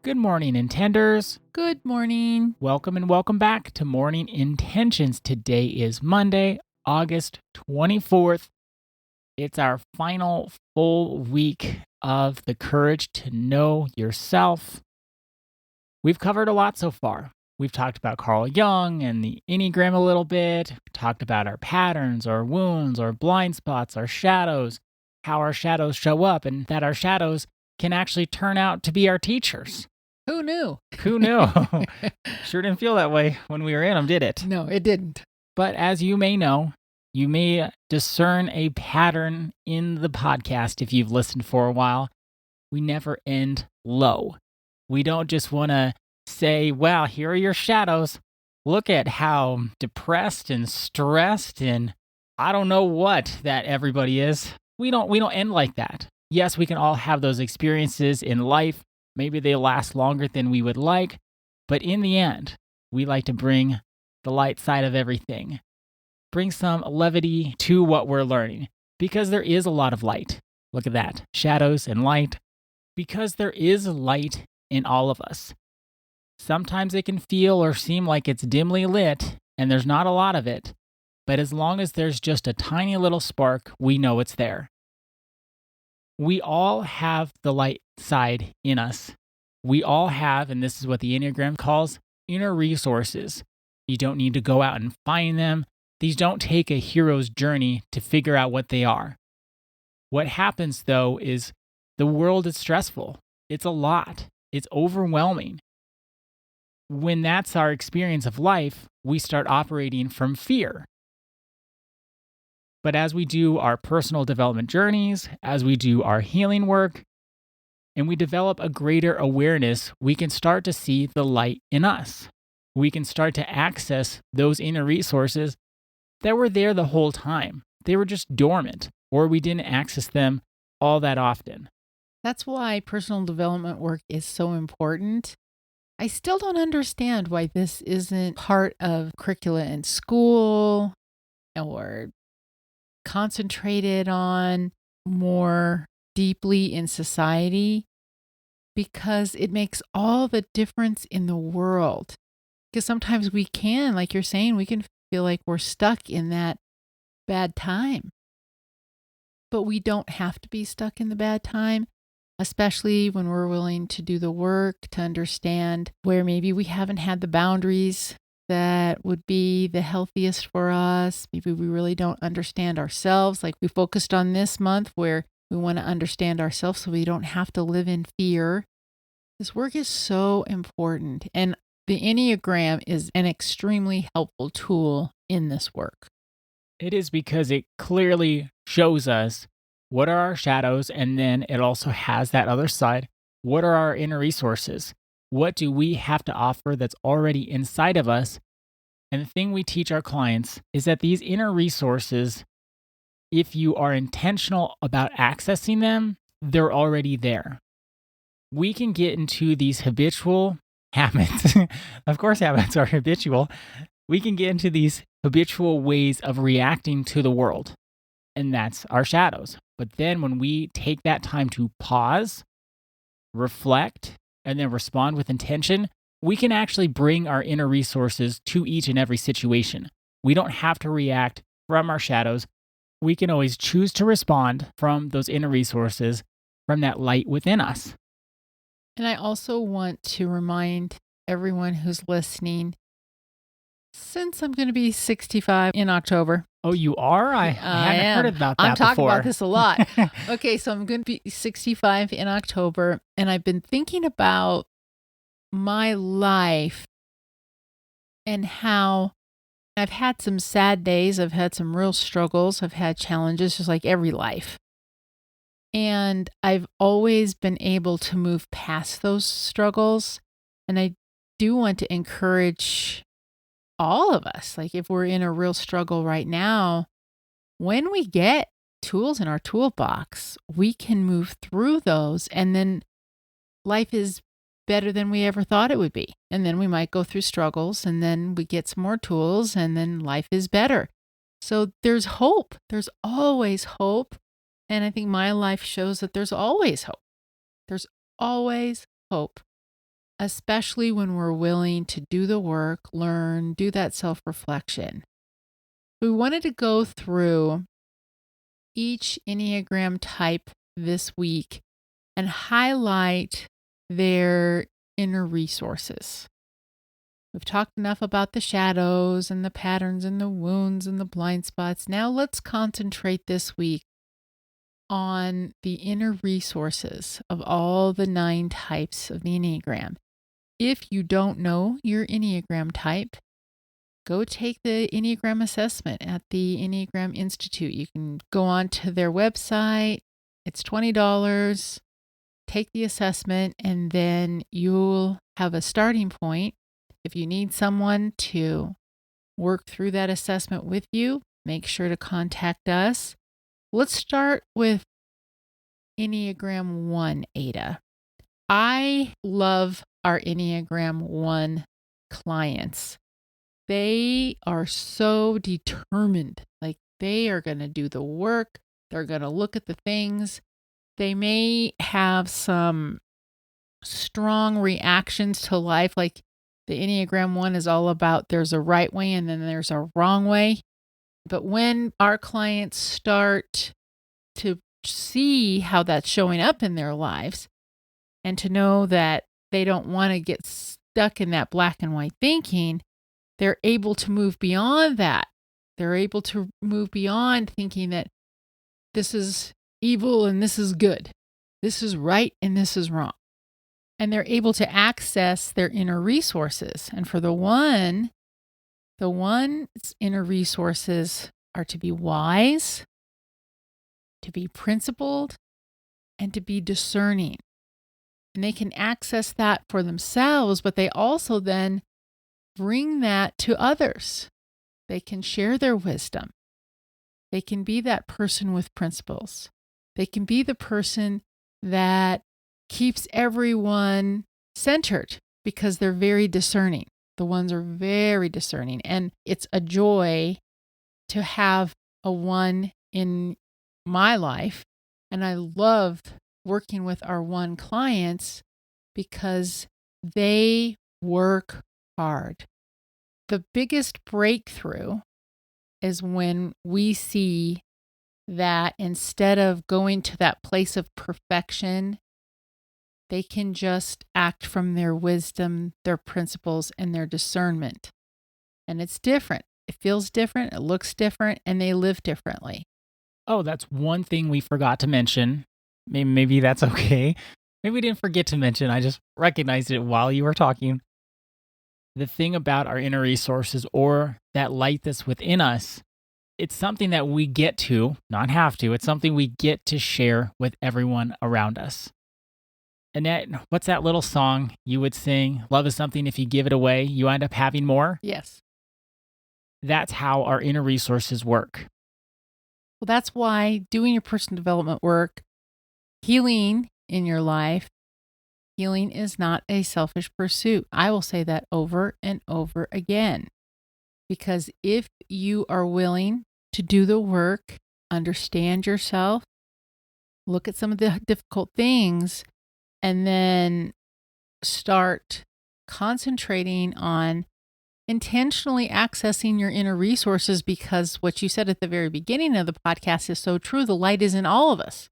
Good morning, Intenders. Good morning. Welcome and welcome back to Morning Intentions. Today is Monday, August 24th. It's our final full week of the courage to know yourself. We've covered a lot so far. We've talked about Carl Jung and the Enneagram a little bit. We talked about our patterns, our wounds, our blind spots, our shadows, how our shadows show up, and that our shadows can actually turn out to be our teachers. Who knew? Who knew? Sure didn't feel that way when we were in them, did it? No, it didn't. But as you may know, you may discern a pattern in the podcast if you've listened for a while. We never end low. We don't just want to say, well, here are your shadows. Look at how depressed and stressed and I don't know what that everybody is. We don't end like that. Yes, we can all have those experiences in life. Maybe they last longer than we would like, but in the end, we like to bring the light side of everything. Bring some levity to what we're learning, because there is a lot of light. Look at that, shadows and light, because there is light in all of us. Sometimes it can feel or seem like it's dimly lit, and there's not a lot of it, but as long as there's just a tiny little spark, we know it's there. We all have the light side in us. We all have, and this is what the Enneagram calls, inner resources. You don't need to go out and find them. These don't take a hero's journey to figure out what they are. What happens, though, is the world is stressful. It's a lot. It's overwhelming. When that's our experience of life, we start operating from fear. But as we do our personal development journeys, as we do our healing work, and we develop a greater awareness, we can start to see the light in us. We can start to access those inner resources that were there the whole time. They were just dormant, or we didn't access them all that often. That's why personal development work is so important. I still don't understand why this isn't part of curricula in school or concentrated on more deeply in society, because it makes all the difference in the world. Because sometimes we can, like you're saying, we can feel like we're stuck in that bad time. But we don't have to be stuck in the bad time, especially when we're willing to do the work to understand where maybe we haven't had the boundaries that would be the healthiest for us. Maybe we really don't understand ourselves. Like we focused on this month where we want to understand ourselves so we don't have to live in fear. This work is so important. And the Enneagram is an extremely helpful tool in this work. It is, because it clearly shows us what are our shadows, and then it also has that other side. What are our inner resources? What do we have to offer that's already inside of us? And the thing we teach our clients is that these inner resources, if you are intentional about accessing them, they're already there. We can get into these habitual habits. Of course, habits are habitual. We can get into these habitual ways of reacting to the world, and that's our shadows. But then when we take that time to pause, reflect, and then respond with intention, we can actually bring our inner resources to each and every situation. We don't have to react from our shadows. We can always choose to respond from those inner resources, from that light within us. And I also want to remind everyone who's listening, since I'm going to be 65 in October. Oh, you are? I haven't heard about that I'm talking before. about this a lot. Okay, so I'm going to be 65 in October, and I've been thinking about my life and how I've had some sad days. I've had some real struggles. I've had challenges, just like every life. And I've always been able to move past those struggles. And I do want to encourage all of us, like if we're in a real struggle right now, when we get tools in our toolbox, we can move through those, and then life is better than we ever thought it would be. And then we might go through struggles, and then we get some more tools, and then life is better. So there's hope. There's always hope. And I think my life shows that there's always hope. There's always hope. especially when we're willing to do the work, learn, do that self-reflection. We wanted to go through each Enneagram type this week and highlight their inner resources. We've talked enough about the shadows and the patterns and the wounds and the blind spots. Now let's concentrate this week on the inner resources of all the 9 types of the Enneagram. If you don't know your Enneagram type, go take the Enneagram assessment at the Enneagram Institute. You can go on to their website. It's $20. Take the assessment, and then you'll have a starting point. If you need someone to work through that assessment with you, make sure to contact us. Let's start with Enneagram 1, Ada. I love our Enneagram 1 clients. They are so determined. Like, they are going to do the work. They're going to look at the things. They may have some strong reactions to life. Like, the Enneagram 1 is all about there's a right way and then there's a wrong way. But when our clients start to see how that's showing up in their lives and to know that they don't want to get stuck in that black and white thinking, they're able to move beyond that. They're able to move beyond thinking that this is evil and this is good. This is right and this is wrong. And they're able to access their inner resources. And for the one's inner resources are to be wise, to be principled, and to be discerning. And they can access that for themselves, but they also then bring that to others. They can share their wisdom. They can be that person with principles. They can be the person that keeps everyone centered because they're very discerning. The ones are very discerning. And it's a joy to have a 1 in my life. And I love working with our 1 clients because they work hard. The biggest breakthrough is when we see that instead of going to that place of perfection, they can just act from their wisdom, their principles, and their discernment. And it's different. It feels different. It looks different, and they live differently. Oh, that's one thing we forgot to mention. Maybe that's okay. Maybe we didn't forget to mention. I just recognized it while you were talking. The thing about our inner resources or that light that's within us, it's something that we get to, not have to, it's something we get to share with everyone around us. Annette, what's that little song you would sing? Love is something if you give it away, you end up having more? Yes. That's how our inner resources work. Well, that's why doing your personal development work, healing in your life, healing is not a selfish pursuit. I will say that over and over again. Because if you are willing to do the work, understand yourself, look at some of the difficult things, and then start concentrating on intentionally accessing your inner resources, because what you said at the very beginning of the podcast is so true. The light is in all of us.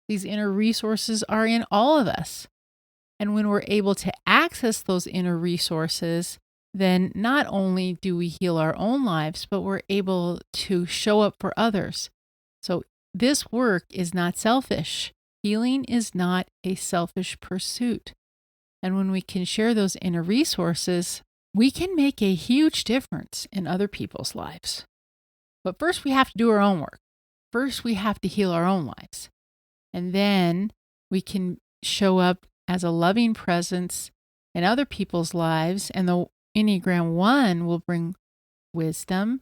These inner resources are in all of us. And when we're able to access those inner resources, then not only do we heal our own lives, but we're able to show up for others. So this work is not selfish. Healing is not a selfish pursuit. And when we can share those inner resources, we can make a huge difference in other people's lives. But first, we have to do our own work. First, we have to heal our own lives. And then we can show up as a loving presence in other people's lives. And the Enneagram 1 will bring wisdom,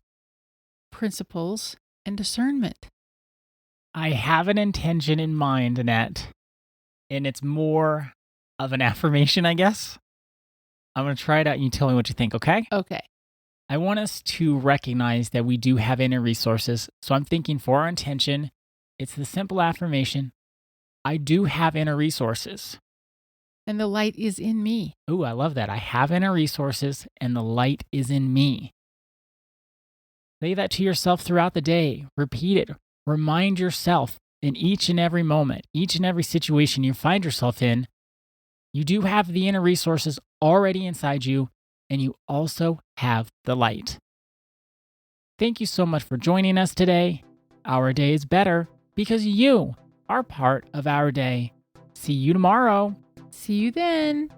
principles, and discernment. I have an intention in mind, Annette, and it's more of an affirmation, I guess. I'm going to try it out and you tell me what you think, okay? Okay. I want us to recognize that we do have inner resources. So I'm thinking for our intention, it's the simple affirmation, I do have inner resources. And the light is in me. Ooh, I love that. I have inner resources and the light is in me. Say that to yourself throughout the day. Repeat it. Remind yourself in each and every moment, each and every situation you find yourself in, you do have the inner resources already inside you, and you also have the light. Thank you so much for joining us today. Our day is better because you are part of our day. See you tomorrow. See you then.